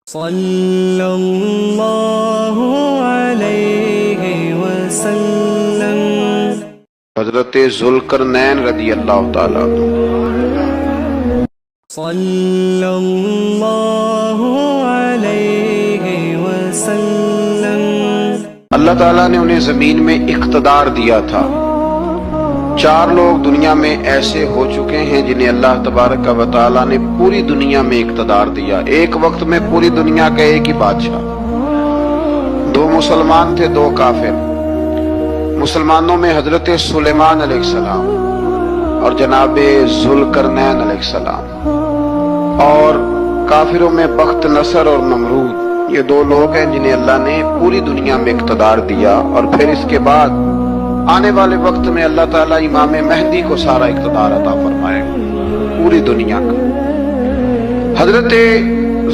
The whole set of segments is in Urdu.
صلی اللہ علیہ وسلم۔ حضرت ذوالقرنین رضی اللہ تعالیٰ عنہ۔ صلی اللہ علیہ وسلم۔ اللہ تعالیٰ نے انہیں زمین میں اقتدار دیا تھا۔ 4 لوگ دنیا میں ایسے ہو چکے ہیں جنہیں اللہ تبارک و تعالیٰ نے پوری دنیا میں اقتدار دیا، ایک وقت میں پوری دنیا کا ایک ہی بادشاہ۔ 2 مسلمان تھے، 2 کافر۔ مسلمانوں میں حضرت سلیمان علیہ السلام اور جناب ذوالقرنین علیہ السلام، اور کافروں میں بخت نصر اور نمرود۔ یہ 2 لوگ ہیں جنہیں اللہ نے پوری دنیا میں اقتدار دیا، اور پھر اس کے بعد آنے والے وقت میں اللہ تعالیٰ امام مہدی کو سارا اقتدار عطا فرمائے گا پوری دنیا کا۔ حضرت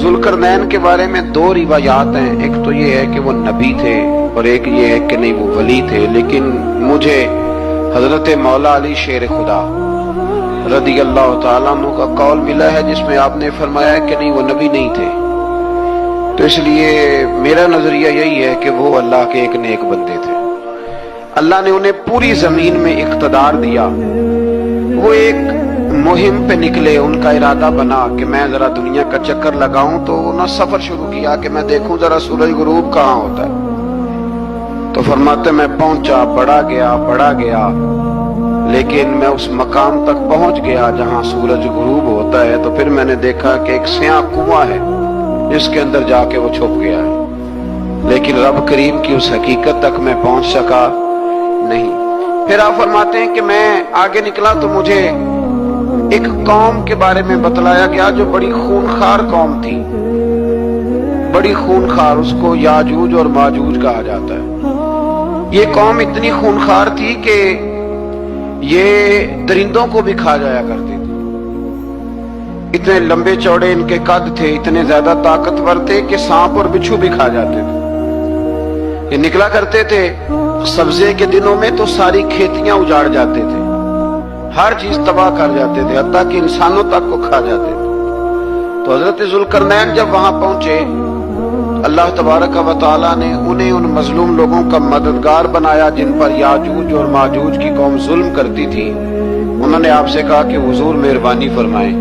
ذوالقرنین کے بارے میں 2 روایات ہیں، ایک تو یہ ہے کہ وہ نبی تھے اور ایک یہ ہے کہ نہیں وہ ولی تھے، لیکن مجھے حضرت مولا علی شیر خدا رضی اللہ تعالیٰ عنہ کا قول ملا ہے جس میں آپ نے فرمایا ہے کہ نہیں وہ نبی نہیں تھے، تو اس لیے میرا نظریہ یہی ہے کہ وہ اللہ کے ایک نیک بندے تھے۔ اللہ نے انہیں پوری زمین میں اقتدار دیا۔ وہ ایک مہم پہ نکلے، ان کا ارادہ بنا کہ میں ذرا دنیا کا چکر لگاؤں، تو انہوں نے سفر شروع کیا کہ میں دیکھوں ذرا سورج غروب کہاں ہوتا ہے۔ تو فرماتے میں پہنچا، بڑا گیا، لیکن میں اس مقام تک پہنچ گیا جہاں سورج غروب ہوتا ہے، تو پھر میں نے دیکھا کہ ایک سیاہ کنواں ہے جس کے اندر جا کے وہ چھپ گیا ہے، لیکن رب کریم کی اس حقیقت تک میں پہنچ سکا نہیں۔ پھر آپ فرماتے ہیں کہ میں آگے نکلا تو مجھے ایک قوم کے بارے میں بتلایا گیا جو بڑی خونخوار قوم تھی، بڑی خونخوار، اس کو یاجوج اور ماجوج کہا جاتا ہے۔ یہ قوم اتنی خونخوار تھی کہ یہ درندوں کو بھی کھا جایا کرتے تھے، اتنے لمبے چوڑے ان کے قد تھے، اتنے زیادہ طاقتور تھے کہ سانپ اور بچھو بھی کھا جاتے تھے۔ یہ نکلا کرتے تھے سبزے کے دنوں میں تو ساری کھیتیاں اجاڑ جاتے تھے، ہر چیز تباہ کر جاتے تھے، حتیٰ کہ انسانوں تک کو کھا جاتے تھے۔ تو حضرت ذوالقرنین جب وہاں پہنچے، اللہ تبارک و تعالیٰ نے انہیں ان مظلوم لوگوں کا مددگار بنایا جن پر یاجوج اور ماجوج کی قوم ظلم کرتی تھی۔ انہوں نے آپ سے کہا کہ حضور مہربانی فرمائیں،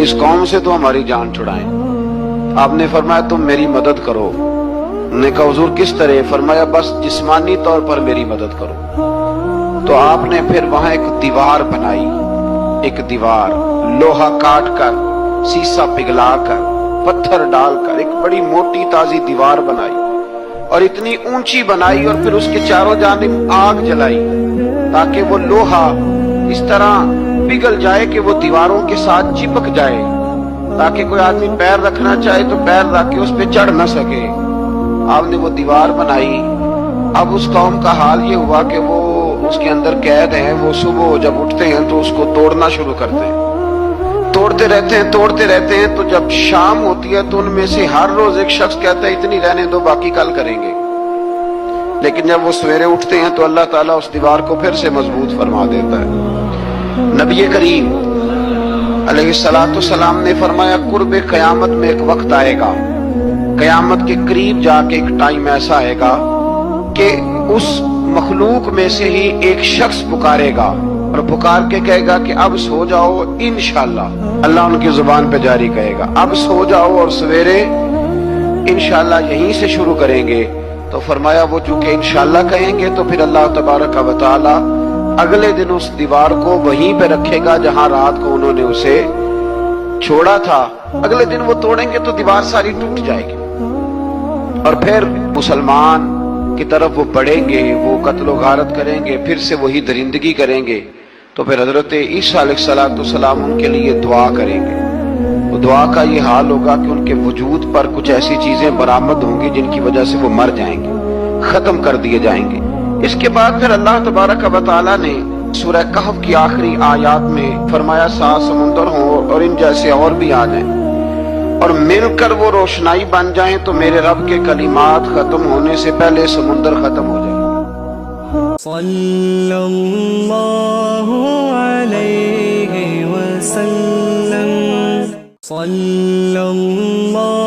اس قوم سے تو ہماری جان چھڑائیں۔ آپ نے فرمایا تم میری مدد کرو۔ انہوں نے کہا حضور کس طرح؟ فرمایا بس جسمانی طور پر میری مدد کرو۔ تو آپ نے پھر وہاں ایک دیوار بنائی، ایک دیوار لوہا کاٹ کر، سیسا پگھلا کر، پتھر ڈال کر ایک بڑی موٹی تازی دیوار بنائی، اور اتنی اونچی بنائی، اور پھر اس کے چاروں جانب آگ جلائی تاکہ وہ لوہا اس طرح پگھل جائے کہ وہ دیواروں کے ساتھ چپک جائے، تاکہ کوئی آدمی پیر رکھنا چاہے تو پیر رکھ کے اس پہ چڑھ نہ سکے۔ آپ نے وہ دیوار بنائی۔ اب اس قوم کا حال یہ ہوا کہ وہ اس کے اندر قید ہیں، وہ صبح جب اٹھتے ہیں تو اس کو توڑنا شروع کرتے ہیں، توڑتے رہتے ہیں، تو جب شام ہوتی ہے تو ان میں سے ہر روز ایک شخص کہتا ہے اتنی رہنے دو، باقی کل کریں گے۔ لیکن جب وہ سویرے اٹھتے ہیں تو اللہ تعالیٰ اس دیوار کو پھر سے مضبوط فرما دیتا ہے۔ نبی کریم علیہ السلام نے فرمایا قرب قیامت میں ایک وقت آئے گا، قیامت کے قریب جا کے ایک ٹائم ایسا آئے گا کہ اس مخلوق میں سے ہی ایک شخص پکارے گا اور پکار کے کہے گا کہ اب سو جاؤ انشاءاللہ۔ اللہ ان کی زبان پہ جاری کہے گا اب سو جاؤ اور سویرے انشاءاللہ یہیں سے شروع کریں گے۔ تو فرمایا وہ چونکہ انشاءاللہ کہیں گے تو پھر اللہ تبارک و تعالی اگلے دن اس دیوار کو وہیں پہ رکھے گا جہاں رات کو انہوں نے اسے چھوڑا تھا۔ اگلے دن وہ توڑیں گے تو دیوار ساری ٹوٹ جائے گی، اور پھر مسلمان کی طرف وہ بڑھیں گے، وہ قتل و غارت کریں گے، پھر سے وہی درندگی کریں گے۔ تو پھر حضرت عیسیٰ علیہ السلام ان کے لیے دعا کریں گے۔ وہ دعا کا یہ حال ہوگا کہ ان کے وجود پر کچھ ایسی چیزیں برآمد ہوں گی جن کی وجہ سے وہ مر جائیں گے، ختم کر دیے جائیں گے۔ اس کے بعد پھر اللہ تبارک و تعالیٰ نے سورہ کہف کی آخری آیات میں فرمایا 7 سمندر ہوں اور ان جیسے اور بھی آ جائیں، اور مل کر وہ روشنائی بن جائیں، تو میرے رب کے کلمات ختم ہونے سے پہلے سمندر ختم ہو جائے۔ صلی اللہ علیہ وسلم۔ صلی اللہ